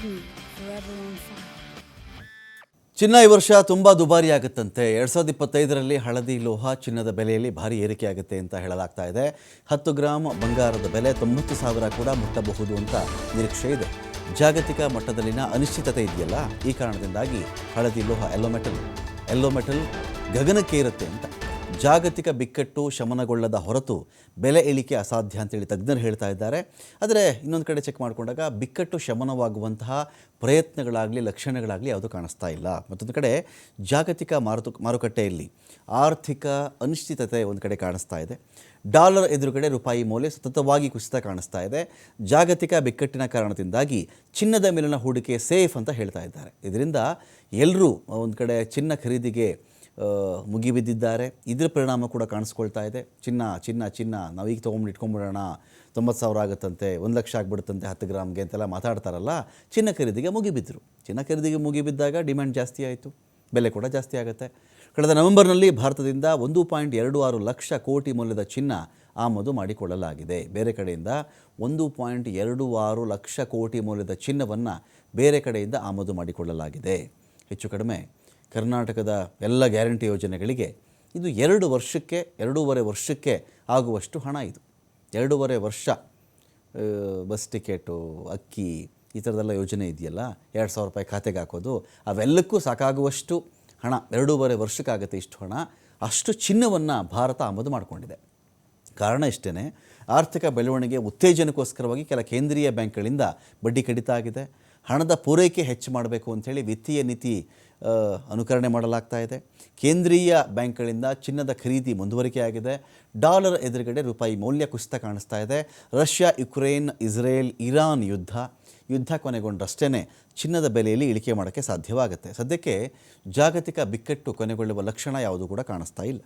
me, forever on fire. ಚಿನ್ನ ಈ ವರ್ಷ ತುಂಬ ದುಬಾರಿ ಆಗುತ್ತಂತೆ. 2025ರಲ್ಲಿ ಹಳದಿ ಲೋಹ ಚಿನ್ನದ ಬೆಲೆಯಲ್ಲಿ ಭಾರಿ ಏರಿಕೆ ಆಗುತ್ತೆ ಅಂತ ಹೇಳಲಾಗ್ತಾ ಇದೆ. 10 ಗ್ರಾಮ್ ಬಂಗಾರದ ಬೆಲೆ 90,000 ಕೂಡ ಮುಟ್ಟಬಹುದು ಅಂತ ನಿರೀಕ್ಷೆ ಇದೆ. ಜಾಗತಿಕ ಮಟ್ಟದಲ್ಲಿನ ಅನಿಶ್ಚಿತತೆ ಇದೆಯಲ್ಲ, ಈ ಕಾರಣದಿಂದಾಗಿ ಹಳದಿ ಲೋಹ ಎಲ್ಲೋ ಮೆಟಲ್ ಗಗನಕ್ಕೆ ಏರುತ್ತೆ ಅಂತ. ಜಾಗತಿಕ ಬಿಕ್ಕಟ್ಟು ಶಮನಗೊಳ್ಳದ ಹೊರತು ಬೆಲೆ ಇಳಿಕೆ ಅಸಾಧ್ಯ ಅಂತೇಳಿ ತಜ್ಞರು ಹೇಳ್ತಾ ಇದ್ದಾರೆ. ಆದರೆ ಇನ್ನೊಂದು ಕಡೆ ಚೆಕ್ ಮಾಡಿಕೊಂಡಾಗ ಬಿಕ್ಕಟ್ಟು ಶಮನವಾಗುವಂತಹ ಪ್ರಯತ್ನಗಳಾಗಲಿ ಲಕ್ಷಣಗಳಾಗಲಿ ಯಾವುದೂ ಕಾಣಿಸ್ತಾ ಇಲ್ಲ. ಮತ್ತೊಂದು ಕಡೆ ಜಾಗತಿಕ ಮಾರುಕಟ್ಟೆಯಲ್ಲಿ ಆರ್ಥಿಕ ಅನಿಶ್ಚಿತತೆ ಒಂದು ಕಡೆ ಕಾಣಿಸ್ತಾ ಇದೆ. ಡಾಲರ್ ಎದುರುಗಡೆ ರೂಪಾಯಿ ಮೌಲ್ಯ ಸತತವಾಗಿ ಕುಸಿತ ಕಾಣಿಸ್ತಾ ಇದೆ. ಜಾಗತಿಕ ಬಿಕ್ಕಟ್ಟಿನ ಕಾರಣದಿಂದಾಗಿ ಚಿನ್ನದ ಮೇಲಿನ ಹೂಡಿಕೆ ಸೇಫ್ ಅಂತ ಹೇಳ್ತಾ ಇದ್ದಾರೆ. ಇದರಿಂದ ಎಲ್ಲರೂ ಒಂದು ಕಡೆ ಚಿನ್ನ ಖರೀದಿಗೆ ಮುಗಿಬಿದ್ದಿದ್ದಾರೆ. ಇದರ ಪರಿಣಾಮ ಕೂಡ ಕಾಣಿಸ್ಕೊಳ್ತಾ ಇದೆ. ಚಿನ್ನ ನಾವೀಗ ತೊಗೊಂಡು ಇಟ್ಕೊಂಡ್ಬಿಡೋಣ, 90,000 ಆಗುತ್ತಂತೆ, 1 ಲಕ್ಷ ಆಗಿಬಿಡುತ್ತಂತೆ 10 ಗ್ರಾಮ್ಗೆ ಅಂತೆಲ್ಲ ಮಾತಾಡ್ತಾರಲ್ಲ, ಚಿನ್ನ ಖರೀದಿಗೆ ಮುಗಿಬಿದ್ದರು. ಚಿನ್ನ ಖರೀದಿಗೆ ಮುಗಿಬಿದ್ದಾಗ ಡಿಮ್ಯಾಂಡ್ ಜಾಸ್ತಿ ಆಯಿತು, ಬೆಲೆ ಕೂಡ ಜಾಸ್ತಿ ಆಗುತ್ತೆ. ಕಳೆದ ನವೆಂಬರ್ನಲ್ಲಿ ಭಾರತದಿಂದ 1.26 ಲಕ್ಷ ಕೋಟಿ ಮೌಲ್ಯದ ಚಿನ್ನ ಆಮದು ಮಾಡಿಕೊಳ್ಳಲಾಗಿದೆ. ಬೇರೆ ಕಡೆಯಿಂದ 1.26 ಲಕ್ಷ ಕೋಟಿ ಮೌಲ್ಯದ ಚಿನ್ನವನ್ನು ಬೇರೆ ಕಡೆಯಿಂದ ಆಮದು ಮಾಡಿಕೊಳ್ಳಲಾಗಿದೆ. ಹೆಚ್ಚು ಕಡಿಮೆ ಕರ್ನಾಟಕದ ಎಲ್ಲ ಗ್ಯಾರಂಟಿ ಯೋಜನೆಗಳಿಗೆ ಇದು 2.5 ವರ್ಷಕ್ಕೆ ಆಗುವಷ್ಟು ಹಣ. ಇದು 2.5 ವರ್ಷ ಬಸ್ ಟಿಕೆಟು, ಅಕ್ಕಿ, ಈ ಥರದ್ದೆಲ್ಲ ಯೋಜನೆ ಇದೆಯಲ್ಲ, 2,000 ರೂಪಾಯಿ ಖಾತೆಗೆ ಹಾಕೋದು, ಅವೆಲ್ಲಕ್ಕೂ ಸಾಕಾಗುವಷ್ಟು ಹಣ 2.5 ವರ್ಷಕ್ಕಾಗುತ್ತೆ. ಇಷ್ಟು ಹಣ, ಅಷ್ಟು ಚಿನ್ನವನ್ನು ಭಾರತ ಆಮದು ಮಾಡಿಕೊಂಡಿದೆ. ಕಾರಣ ಇಷ್ಟೇ, ಆರ್ಥಿಕ ಬೆಳವಣಿಗೆ ಉತ್ತೇಜನಕ್ಕೋಸ್ಕರವಾಗಿ ಕೆಲ ಕೇಂದ್ರೀಯ ಬ್ಯಾಂಕ್ಗಳಿಂದ ಬಡ್ಡಿ ಕಡಿತ ಆಗಿದೆ. ಹಣದ ಪೂರೈಕೆ ಹೆಚ್ಚು ಮಾಡಬೇಕು ಅಂಥೇಳಿ ವಿತ್ತೀಯ ನೀತಿ ಅನುಕರಣೆ ಮಾಡಲಾಗ್ತಾ ಇದೆ. ಕೇಂದ್ರೀಯ ಬ್ಯಾಂಕ್ಗಳಿಂದ ಚಿನ್ನದ ಖರೀದಿ ಮುಂದುವರಿಕೆ ಆಗಿದೆ. ಡಾಲರ್ ಎದುರುಗಡೆ ರೂಪಾಯಿ ಮೌಲ್ಯ ಕುಸಿತ ಕಾಣಿಸ್ತಾ ಇದೆ. ರಷ್ಯಾ, ಯುಕ್ರೇನ್, ಇಸ್ರೇಲ್, ಇರಾನ್ ಯುದ್ಧ ಕೊನೆಗೊಂಡಷ್ಟೇ ಚಿನ್ನದ ಬೆಲೆಯಲ್ಲಿ ಇಳಿಕೆ ಮಾಡೋಕ್ಕೆ ಸಾಧ್ಯವಾಗುತ್ತೆ. ಸದ್ಯಕ್ಕೆ ಜಾಗತಿಕ ಬಿಕ್ಕಟ್ಟು ಕೊನೆಗೊಳ್ಳುವ ಲಕ್ಷಣ ಯಾವುದೂ ಕೂಡ ಕಾಣಿಸ್ತಾ ಇಲ್ಲ.